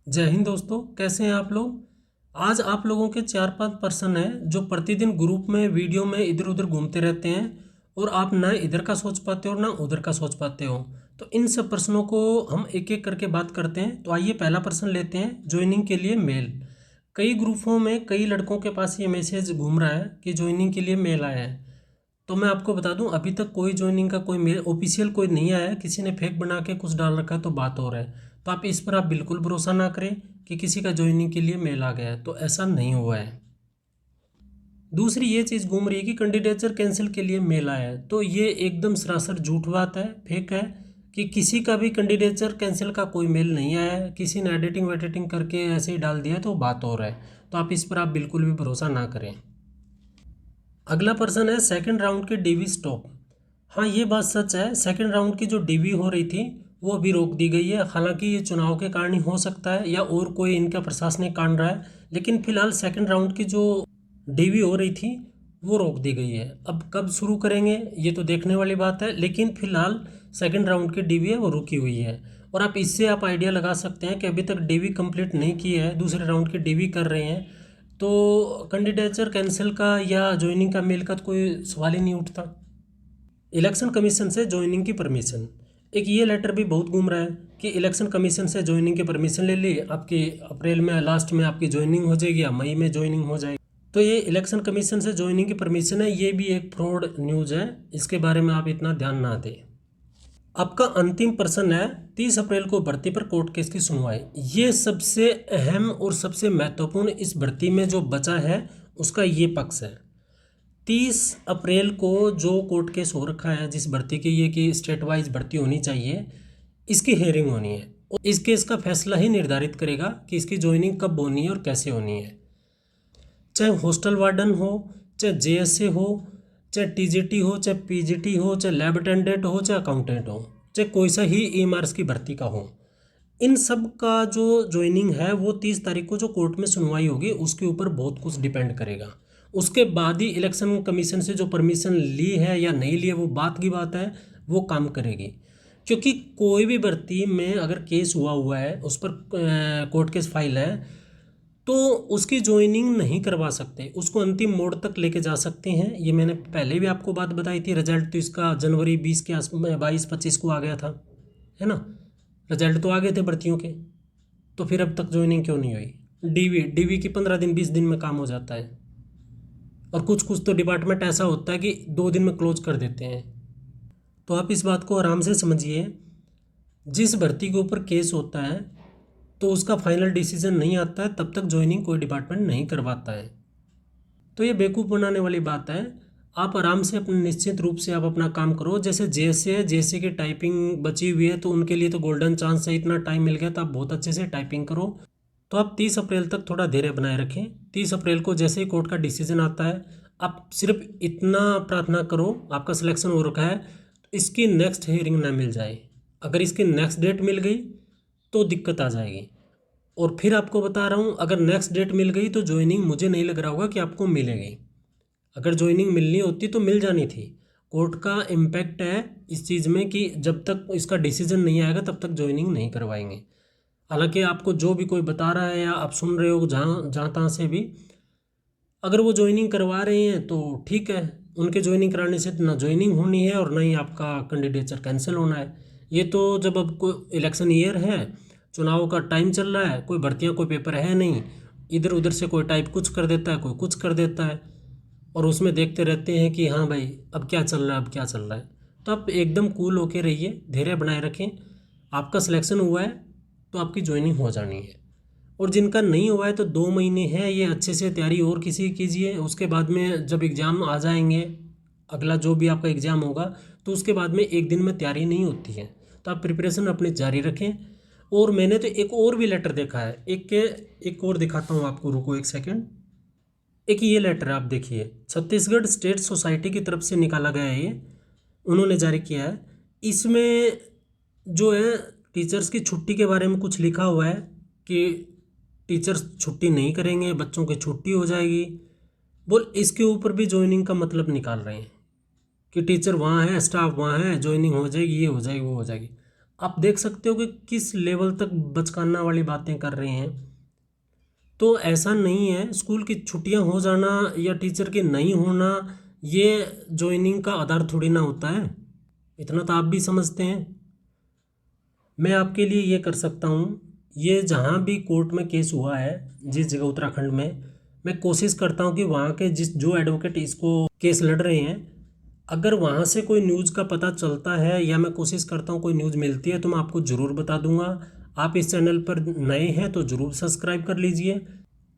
जय हिंद दोस्तों, कैसे हैं आप लोग। आज आप लोगों के 4-5 पर्सन हैं जो प्रतिदिन ग्रुप में वीडियो में इधर उधर घूमते रहते हैं और आप ना इधर का सोच पाते हो ना उधर का सोच पाते हो। तो इन सब पर्सनों को हम एक एक करके बात करते हैं। तो आइए पहला पर्सन लेते हैं, ज्वाइनिंग के लिए मेल। कई ग्रुपों में कई लड़कों के पास ये मैसेज घूम रहा है कि ज्वाइनिंग के लिए मेल आया है। तो मैं आपको बता दूं, अभी तक कोई ज्वाइनिंग का कोई मेल ऑफिशियल कोई नहीं आया है। किसी ने फेक बना के कुछ डाल रखा है तो बात हो रहा है। तो आप इस पर बिल्कुल भरोसा ना करें कि किसी का ज्वाइनिंग के लिए मेल आ गया है, तो ऐसा नहीं हुआ है। दूसरी ये चीज़ घूम रही है कि कैंडिडेचर कैंसिल के लिए मेल आया है, तो ये एकदम सरासर झूठ बात है, फेक है। कि किसी का भी कैंडिडेचर कैंसिल का कोई मेल नहीं आया है। किसी ने एडिटिंग वेडिटिंग करके ऐसे ही डाल दिया है तो बात हो रहा है। तो आप इस पर बिल्कुल भी भरोसा ना करें। अगला पर्सन है सेकंड राउंड के डीवी स्टॉप। हाँ, ये बात सच है, सेकंड राउंड की जो डीवी हो रही थी वो अभी रोक दी गई है। हालांकि ये चुनाव के कारण ही हो सकता है या और कोई इनका प्रशासनिक कारण रहा है, लेकिन फिलहाल सेकंड राउंड की जो डीवी हो रही थी वो रोक दी गई है। अब कब शुरू करेंगे ये तो देखने वाली बात है, लेकिन फिलहाल सेकंड राउंड की डीवी है वो रुकी हुई है। और आप इससे आइडिया लगा सकते हैं कि अभी तक डीवी कंप्लीट नहीं की है, दूसरे राउंड की डीवी कर रहे हैं, तो कैंडिडेचर कैंसिल का या ज्वाइनिंग का मेल का तो कोई सवाल ही नहीं उठता। इलेक्शन कमीशन से ज्वाइनिंग की परमिशन, एक ये लेटर भी बहुत घूम रहा है कि इलेक्शन कमीशन से ज्वाइनिंग की परमिशन ले ली, आपकी अप्रैल में लास्ट में आपकी ज्वाइनिंग हो जाएगी या मई में ज्वाइनिंग हो जाएगी। तो ये इलेक्शन कमीशन से ज्वाइनिंग की परमिशन है, ये भी एक फ्रॉड न्यूज़ है। इसके बारे में आप इतना ध्यान ना दें। आपका अंतिम प्रश्न है 30 अप्रैल को भर्ती पर कोर्ट केस की सुनवाई। ये सबसे अहम और सबसे महत्वपूर्ण इस भर्ती में जो बचा है उसका ये पक्ष है। 30 अप्रैल को जो कोर्ट केस हो रखा है जिस भर्ती की, ये कि स्टेट वाइज भर्ती होनी चाहिए, इसकी हियरिंग होनी है और इस केस का फैसला ही निर्धारित करेगा कि इसकी ज्वाइनिंग कब होनी है और कैसे होनी है। चाहे हॉस्टल वार्डन हो, चाहे जेएसए हो, चाहे टीजीटी हो, चाहे पीजीटी हो, चाहे लैब अटेंडेंट हो, चाहे अकाउंटेंट हो, चाहे कोई सा ही ईएमआरएस की भर्ती का हो, इन सब का जो ज्वाइनिंग है वो 30 तारीख को जो कोर्ट में सुनवाई होगी उसके ऊपर बहुत कुछ डिपेंड करेगा। उसके बाद ही इलेक्शन कमीशन से जो परमिशन ली है या नहीं ली है वो बात की बात है, वो काम करेगी। क्योंकि कोई भी भर्ती में अगर केस हुआ है, उस पर कोर्ट केस फाइल है, तो उसकी ज्वाइनिंग नहीं करवा सकते, उसको अंतिम मोड़ तक लेके जा सकते हैं। ये मैंने पहले भी आपको बात बताई थी। रिजल्ट तो इसका जनवरी 20 के आस 22-25 को आ गया था, है ना। रिजल्ट तो आ गए थे भर्तियों के, तो फिर अब तक ज्वाइनिंग क्यों नहीं हुई। डीवी डीवी की 15 दिन 20 दिन में काम हो जाता है, और कुछ कुछ तो डिपार्टमेंट ऐसा होता है कि 2 दिन में क्लोज कर देते हैं। तो आप इस बात को आराम से समझिए, जिस भर्ती के ऊपर केस होता है तो उसका फाइनल डिसीजन नहीं आता है तब तक ज्वाइनिंग कोई डिपार्टमेंट नहीं करवाता है। तो ये बेवकूफ़ बनाने वाली बात है। आप आराम से अपने निश्चित रूप से आप अपना काम करो। जैसे जेएसए है, जेएसए की टाइपिंग बची हुई है तो उनके लिए तो गोल्डन चांस है, इतना टाइम मिल गया तो आप बहुत अच्छे से टाइपिंग करो। तो आप 30 अप्रैल तक थोड़ा धैर्य बनाए रखें। 30 अप्रैल को जैसे ही कोर्ट का डिसीजन आता है, आप सिर्फ इतना प्रार्थना करो, आपका सिलेक्शन हो रखा है तो इसकी नेक्स्ट हियरिंग ना मिल जाए। अगर इसकी नेक्स्ट डेट मिल गई तो दिक्कत आ जाएगी। और फिर आपको बता रहा हूँ, अगर नेक्स्ट डेट मिल गई तो ज्वाइनिंग मुझे नहीं लग रहा होगा कि आपको मिलेगी। अगर ज्वाइनिंग मिलनी होती तो मिल जानी थी। कोर्ट का इम्पैक्ट है इस चीज़ में कि जब तक इसका डिसीजन नहीं आएगा तब तक ज्वाइनिंग नहीं करवाएंगे। हालांकि आपको जो भी कोई बता रहा है या आप सुन रहे हो जहाँ जहाँ तहाँ से भी, अगर वो ज्वाइनिंग करवा रहे हैं तो ठीक है, उनके ज्वाइनिंग कराने से ना ज्वाइनिंग होनी है और ना ही आपका कैंडिडेचर कैंसिल होना है। ये तो जब अब कोई इलेक्शन ईयर है, चुनाव का टाइम चल रहा है, कोई भर्तियाँ कोई पेपर है नहीं, इधर उधर से कोई टाइप कुछ कर देता है, कोई कुछ कर देता है, और उसमें देखते रहते हैं कि हाँ भाई अब क्या चल रहा है, अब क्या चल रहा है। तो आप एकदम कूल होके रहिए, धैर्य बनाए रखें। आपका सिलेक्शन हुआ है तो आपकी ज्वाइनिंग हो जानी है। और जिनका नहीं हुआ है तो 2 महीने हैं, ये अच्छे से तैयारी और किसी कीजिए। उसके बाद में जब एग्ज़ाम आ जाएंगे, अगला जो भी आपका एग्ज़ाम होगा, तो उसके बाद में एक दिन में तैयारी नहीं होती है। तो आप प्रिपरेशन अपनी जारी रखें। और मैंने तो एक और भी लेटर देखा है, एक और दिखाता हूँ आपको, रुको एक सेकेंड। एक ये लेटर आप देखिए, छत्तीसगढ़ स्टेट सोसाइटी की तरफ से निकाला गया है, ये उन्होंने जारी किया है। इसमें जो है टीचर्स की छुट्टी के बारे में कुछ लिखा हुआ है कि टीचर्स छुट्टी नहीं करेंगे, बच्चों की छुट्टी हो जाएगी। बोल इसके ऊपर भी ज्वाइनिंग का मतलब निकाल रहे हैं कि टीचर वहाँ है, स्टाफ वहाँ है, ज्वाइनिंग हो जाएगी, ये हो जाएगी, वो हो जाएगी। आप देख सकते हो कि किस लेवल तक बचकाना वाली बातें कर रहे हैं। तो ऐसा नहीं है, स्कूल की छुट्टियां हो जाना या टीचर के नहीं होना ये ज्वाइनिंग का आधार थोड़ी ना होता है, इतना तो आप भी समझते हैं। मैं आपके लिए ये कर सकता हूँ, ये जहाँ भी कोर्ट में केस हुआ है जिस जगह उत्तराखंड में, मैं कोशिश करता हूँ कि वहाँ के जो एडवोकेट इसको केस लड़ रहे हैं, अगर वहाँ से कोई न्यूज़ का पता चलता है या मैं कोशिश करता हूँ कोई न्यूज़ मिलती है तो मैं आपको ज़रूर बता दूंगा। आप इस चैनल पर नए हैं तो ज़रूर सब्सक्राइब कर लीजिए,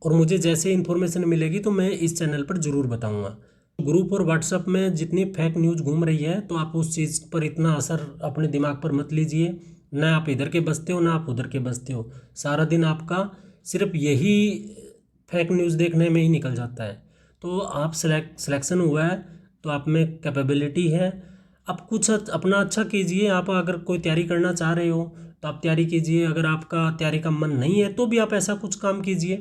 और मुझे जैसे इन्फॉर्मेशन मिलेगी तो मैं इस चैनल पर ज़रूर बताऊंगा। ग्रुप और व्हाट्सएप में जितनी फेक न्यूज़ घूम रही है तो आप उस चीज़ पर इतना असर अपने दिमाग पर मत लीजिए। ना आप इधर के बसते हो ना आप उधर के बसते हो, सारा दिन आपका सिर्फ यही फेक न्यूज़ देखने में ही निकल जाता है। तो आप सिलेक्शन हुआ है तो आप में कैपेबिलिटी है, आप कुछ अपना अच्छा कीजिए। आप अगर कोई तैयारी करना चाह रहे हो तो आप तैयारी कीजिए, अगर आपका तैयारी का मन नहीं है तो भी आप ऐसा कुछ काम कीजिए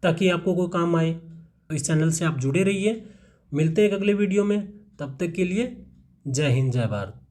ताकि आपको कोई काम आए। तो इस चैनल से आप जुड़े रहिए। मिलते हैं एक अगले वीडियो में, तब तक के लिए जय हिंद जय भारत।